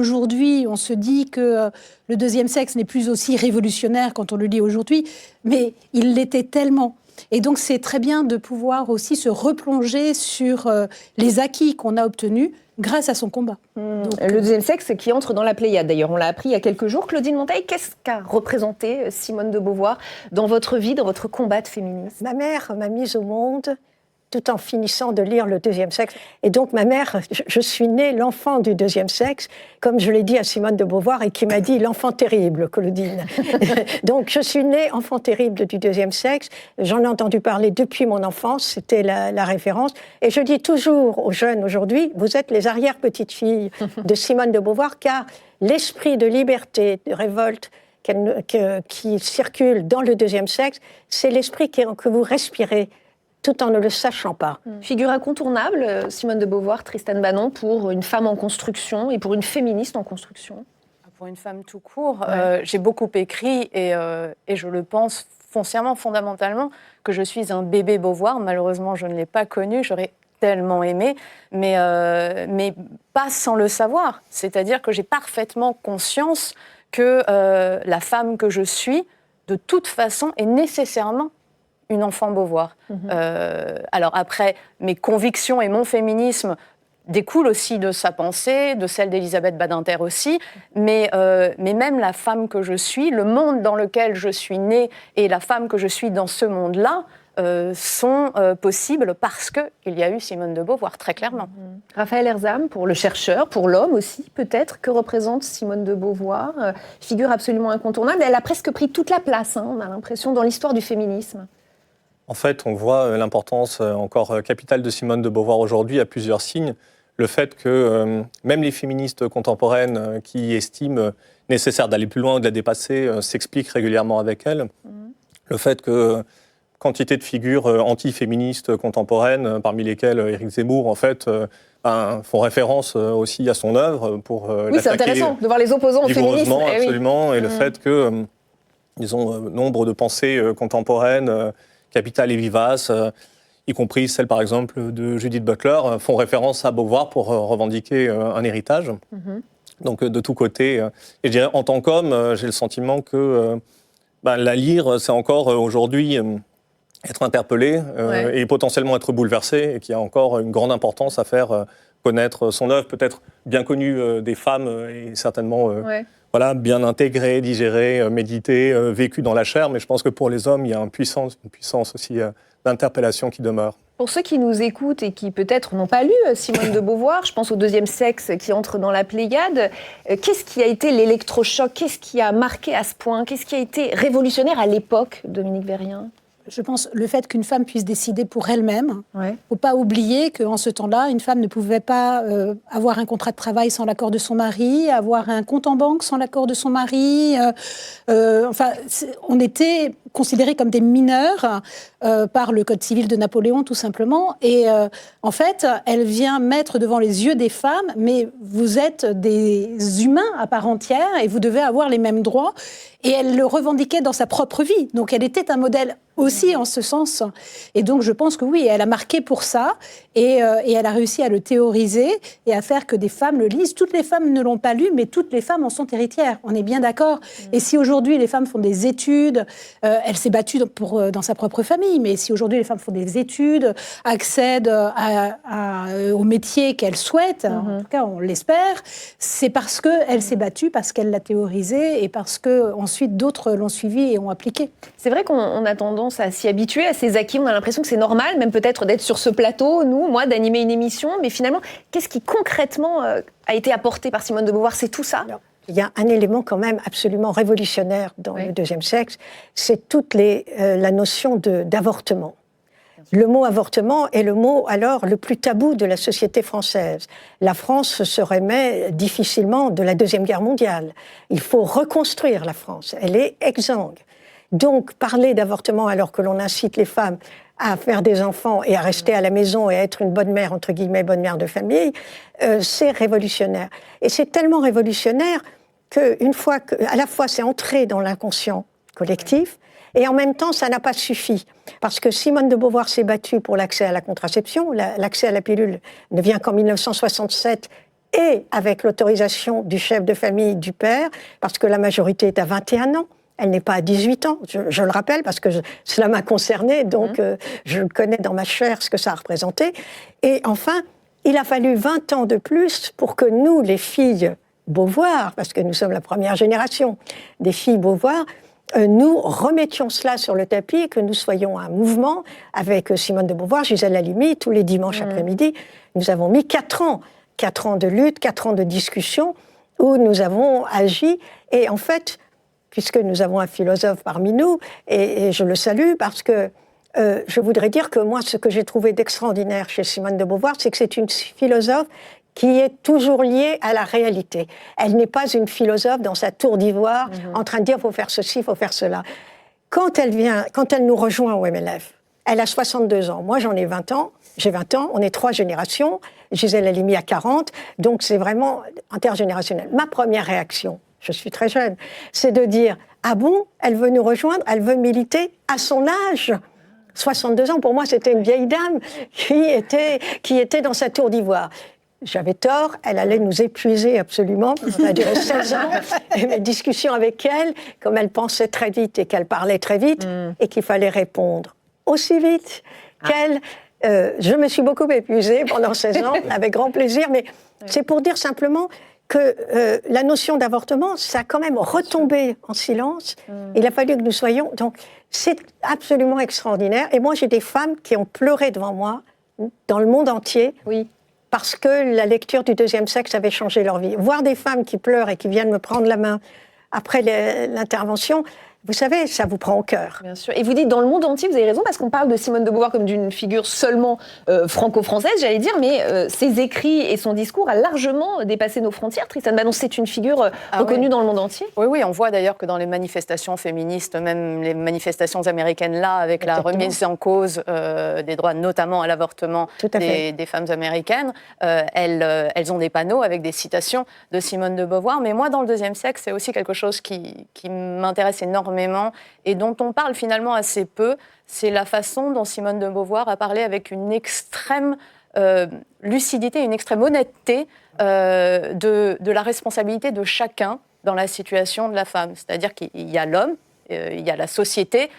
Aujourd'hui, on se dit que le deuxième sexe n'est plus aussi révolutionnaire quand on le lit aujourd'hui, mais il l'était tellement. Et donc, c'est très bien de pouvoir aussi se replonger sur les acquis qu'on a obtenus grâce à son combat. Donc, le deuxième sexe qui entre dans la Pléiade. D'ailleurs, on l'a appris il y a quelques jours. Claudine Monteil, qu'est-ce qu'a représenté Simone de Beauvoir dans votre vie, dans votre combat de féminisme? Ma mère m'a mise au monde tout en finissant de lire Le deuxième sexe. Et donc, ma mère, je suis née l'enfant du deuxième sexe, comme je l'ai dit à Simone de Beauvoir, et qui m'a dit l'enfant terrible, Claudine. Donc, je suis née enfant terrible du deuxième sexe. J'en ai entendu parler depuis mon enfance, c'était la référence. Et je dis toujours aux jeunes aujourd'hui, vous êtes les arrière-petites-filles de Simone de Beauvoir, car l'esprit de liberté, de révolte, qui circule dans le deuxième sexe, c'est l'esprit que vous respirez, tout en ne le sachant pas. Figure incontournable, Simone de Beauvoir, Tristane Banon, pour une femme en construction et pour une féministe en construction. Pour une femme tout court, j'ai beaucoup écrit et je le pense foncièrement, fondamentalement, que je suis un bébé Beauvoir. Malheureusement, je ne l'ai pas connu, j'aurais tellement aimé, mais pas sans le savoir. C'est-à-dire que j'ai parfaitement conscience que la femme que je suis, de toute façon, est nécessairement une enfant Beauvoir. Alors après, mes convictions et mon féminisme découlent aussi de sa pensée, de celle d'Elisabeth Badinter aussi, mais même la femme que je suis, le monde dans lequel je suis née et la femme que je suis dans ce monde-là sont possibles parce qu'il y a eu Simone de Beauvoir, très clairement. Raphaël Erzam, pour le chercheur, pour l'homme aussi, peut-être, que représente Simone de Beauvoir, figure absolument incontournable. Elle a presque pris toute la place, on a l'impression, dans l'histoire du féminisme. En fait, on voit l'importance encore capitale de Simone de Beauvoir aujourd'hui à plusieurs signes. Le fait que même les féministes contemporaines qui estiment nécessaire d'aller plus loin ou de la dépasser s'expliquent régulièrement avec elle. Le fait que quantité de figures anti-féministes contemporaines, parmi lesquelles Éric Zemmour, en fait, font référence aussi à son œuvre pour oui, c'est intéressant de voir les opposants au féminisme. Absolument, et le fait que, disons, nombre de pensées contemporaines capitales et vivaces, y compris celles, par exemple, de Judith Butler, font référence à Beauvoir pour revendiquer un héritage. Donc, de tous côtés. Et je dirais, en tant qu'homme, j'ai le sentiment que la lire, c'est encore aujourd'hui être interpellé et potentiellement être bouleversé, et qu'il y a encore une grande importance à faire connaître son œuvre, peut-être bien connue des femmes et certainement... Voilà, bien intégré, digéré, médité, vécu dans la chair. Mais je pense que pour les hommes, il y a une puissance aussi d'interpellation qui demeure. Pour ceux qui nous écoutent et qui peut-être n'ont pas lu Simone de Beauvoir, je pense au deuxième sexe qui entre dans la Pléiade, qu'est-ce qui a été l'électrochoc? Qu'est-ce qui a marqué à ce point? Qu'est-ce qui a été révolutionnaire à l'époque, Dominique Vérien? Je pense le fait qu'une femme puisse décider pour elle-même. Il ne faut pas oublier qu'en ce temps-là, une femme ne pouvait pas avoir un contrat de travail sans l'accord de son mari, avoir un compte en banque sans l'accord de son mari. On était considérés comme des mineurs par le Code civil de Napoléon, tout simplement. Et en fait, elle vient mettre devant les yeux des femmes, mais vous êtes des humains à part entière et vous devez avoir les mêmes droits. Et elle le revendiquait dans sa propre vie. Donc elle était un modèle aussi en ce sens. Et donc je pense que oui, elle a marqué pour ça et elle a réussi à le théoriser et à faire que des femmes le lisent. Toutes les femmes ne l'ont pas lu, mais toutes les femmes en sont héritières. On est bien d'accord. Et si aujourd'hui les femmes font des études, elle s'est battue dans sa propre famille, mais si aujourd'hui les femmes font des études, accèdent au métier qu'elles souhaitent, en tout cas on l'espère, c'est parce qu'elle s'est battue, parce qu'elle l'a théorisé et parce qu'ensuite d'autres l'ont suivi et ont appliqué. C'est vrai qu'on a tendance à s'y habituer, à ces acquis. On a l'impression que c'est normal, même peut-être d'être sur ce plateau, moi, d'animer une émission. Mais finalement, qu'est-ce qui concrètement a été apporté par Simone de Beauvoir? C'est tout ça? Alors, il y a un élément quand même absolument révolutionnaire dans le deuxième sexe, c'est toute la notion d'avortement. Le mot avortement est le mot alors le plus tabou de la société française. La France se remet difficilement de la Deuxième Guerre mondiale. Il faut reconstruire la France. Elle est exsangue. Donc, parler d'avortement alors que l'on incite les femmes à faire des enfants et à rester à la maison et à être une bonne mère, entre guillemets, bonne mère de famille, c'est révolutionnaire. Et c'est tellement révolutionnaire qu'une fois à la fois c'est entré dans l'inconscient collectif, et en même temps, ça n'a pas suffi. Parce que Simone de Beauvoir s'est battue pour l'accès à la contraception. L'accès à la pilule ne vient qu'en 1967, et avec l'autorisation du chef de famille, du père, parce que la majorité est à 21 ans. Elle n'est pas à 18 ans, je le rappelle, parce que cela m'a concernée, donc je connais dans ma chair ce que ça a représenté. Et enfin, il a fallu 20 ans de plus pour que nous, les filles Beauvoir, parce que nous sommes la première génération des filles Beauvoir, nous remettions cela sur le tapis et que nous soyons un mouvement avec Simone de Beauvoir, Gisèle Halimi, tous les dimanches après-midi. Nous avons mis 4 ans de lutte, 4 ans de discussion où nous avons agi. Et en fait, puisque nous avons un philosophe parmi nous, et je le salue parce que je voudrais dire que moi, ce que j'ai trouvé d'extraordinaire chez Simone de Beauvoir, c'est que c'est une philosophe qui est toujours liée à la réalité. Elle n'est pas une philosophe dans sa tour d'ivoire en train de dire « faut faire ceci, il faut faire cela ». Quand elle nous rejoint au MLF, elle a 62 ans. Moi, j'en ai 20 ans. J'ai 20 ans. On est 3 générations. Gisèle Halimi a 40. Donc, c'est vraiment intergénérationnel. Ma première réaction, je suis très jeune, c'est de dire « ah bon, elle veut nous rejoindre, elle veut militer à son âge ». 62 ans, pour moi, c'était une vieille dame qui était dans sa tour d'ivoire. J'avais tort, elle allait nous épuiser absolument. Ça a duré 16 ans. Et mes discussions avec elle, comme elle pensait très vite et qu'elle parlait très vite, et qu'il fallait répondre aussi vite qu'elle, je me suis beaucoup épuisée pendant 16 ans, avec grand plaisir, mais c'est pour dire simplement que la notion d'avortement, ça a quand même retombé en silence. Il a fallu que nous soyons... Donc, c'est absolument extraordinaire. Et moi, j'ai des femmes qui ont pleuré devant moi, dans le monde entier, parce que la lecture du deuxième sexe avait changé leur vie. Voir des femmes qui pleurent et qui viennent me prendre la main après l'intervention, vous savez, ça vous prend au cœur. Bien sûr. Et vous dites dans le monde entier, vous avez raison, parce qu'on parle de Simone de Beauvoir comme d'une figure seulement franco-française, j'allais dire, mais ses écrits et son discours a largement dépassé nos frontières. Tristan Banon, c'est une figure reconnue dans le monde entier. Oui, on voit d'ailleurs que dans les manifestations féministes, même les manifestations américaines là, avec la remise en cause des droits, notamment à l'avortement des femmes américaines, elles ont des panneaux avec des citations de Simone de Beauvoir. Mais moi, dans le deuxième sexe, c'est aussi quelque chose qui m'intéresse énormément et dont on parle finalement assez peu, c'est la façon dont Simone de Beauvoir a parlé avec une extrême lucidité, une extrême honnêteté de la responsabilité de chacun dans la situation de la femme. C'est-à-dire qu'il y a l'homme, il y a la société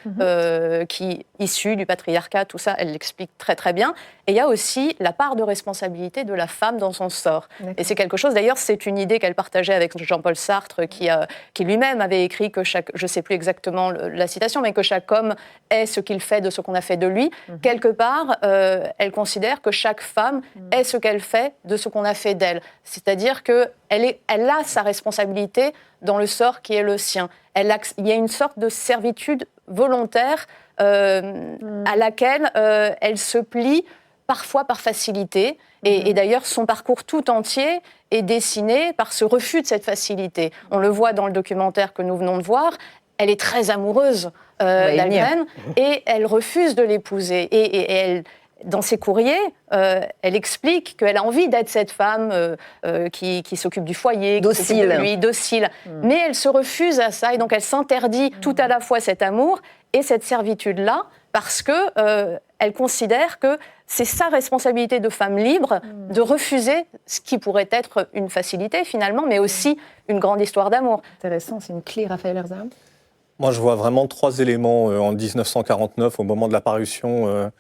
qui, issue du patriarcat, tout ça, elle l'explique très très bien. Et il y a aussi la part de responsabilité de la femme dans son sort. Et c'est quelque chose, d'ailleurs, c'est une idée qu'elle partageait avec Jean-Paul Sartre, qui lui-même avait écrit que chaque, je ne sais plus exactement la citation, mais que chaque homme est ce qu'il fait de ce qu'on a fait de lui. Quelque part, elle considère que chaque femme est ce qu'elle fait de ce qu'on a fait d'elle. C'est-à-dire qu'elle a sa responsabilité dans le sort qui est le sien. Il y a une sorte de servitude volontaire à laquelle elle se plie parfois par facilité. Et d'ailleurs, son parcours tout entier est dessiné par ce refus de cette facilité. On le voit dans le documentaire que nous venons de voir. Elle est très amoureuse d'Algren et elle refuse de l'épouser. Et elle... Dans ses courriers, elle explique qu'elle a envie d'être cette femme qui s'occupe du foyer, docile. Mais elle se refuse à ça et donc elle s'interdit tout à la fois cet amour et cette servitude-là parce qu'elle considère que c'est sa responsabilité de femme libre de refuser ce qui pourrait être une facilité finalement, mais aussi une grande histoire d'amour. Intéressant, c'est une clé, Raphaël Erzam. Moi, je vois vraiment 3 éléments en 1949, au moment de la parution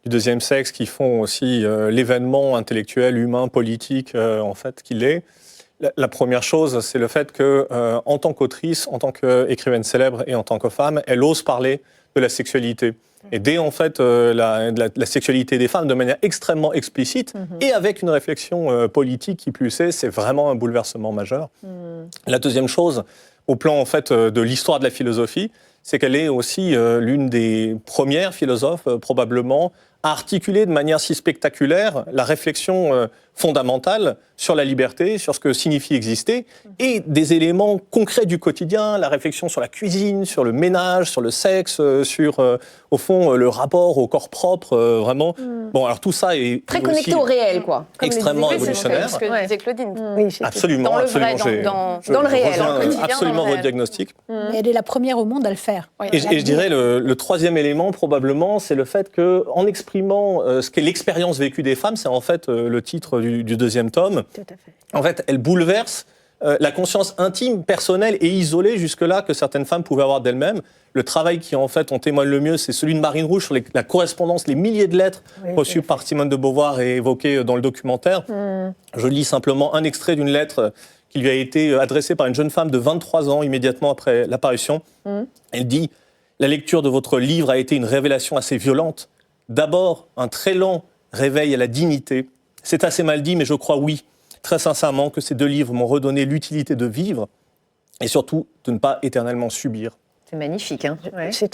du deuxième sexe, qui font aussi l'événement intellectuel, humain, politique, en fait, qu'il est. La première chose, c'est le fait que, en tant qu'autrice, en tant qu'écrivaine célèbre et en tant que femme, elle ose parler de la sexualité. Et dès, en fait, la sexualité des femmes de manière extrêmement explicite et avec une réflexion politique qui plus est, c'est vraiment un bouleversement majeur. La deuxième chose, au plan, en fait, de l'histoire de la philosophie, c'est qu'elle est aussi l'une des premières philosophes, probablement, à articuler de manière si spectaculaire la réflexion fondamentale sur la liberté, sur ce que signifie exister, et des éléments concrets du quotidien, la réflexion sur la cuisine, sur le ménage, sur le sexe, sur, au fond, le rapport au corps propre, vraiment. Bon, alors tout ça est très connecté au réel, quoi. Extrêmement révolutionnaire. C'est ce que disait Claudine. Absolument, dans le absolument. Vrai, dans le réel. Je rejoins absolument votre diagnostic. Elle est la première au monde à le faire. Et je dirais, le troisième élément, probablement, c'est le fait qu'en exprimant exprimant ce qu'est l'expérience vécue des femmes, c'est en fait le titre du deuxième tome. Tout à fait. En fait, elle bouleverse la conscience intime, personnelle et isolée jusque-là que certaines femmes pouvaient avoir d'elles-mêmes. Le travail qui en fait en témoigne le mieux, c'est celui de Marine Rouge sur la correspondance, les milliers de lettres reçues par Simone de Beauvoir et évoquées dans le documentaire. Je lis simplement un extrait d'une lettre qui lui a été adressée par une jeune femme de 23 ans immédiatement après l'apparition. Elle dit « La lecture de votre livre a été une révélation assez violente. D'abord, un très lent réveil à la dignité. C'est assez mal dit, mais je crois oui, très sincèrement, que ces 2 livres m'ont redonné l'utilité de vivre et surtout de ne pas éternellement subir. » C'est magnifique, hein. C'est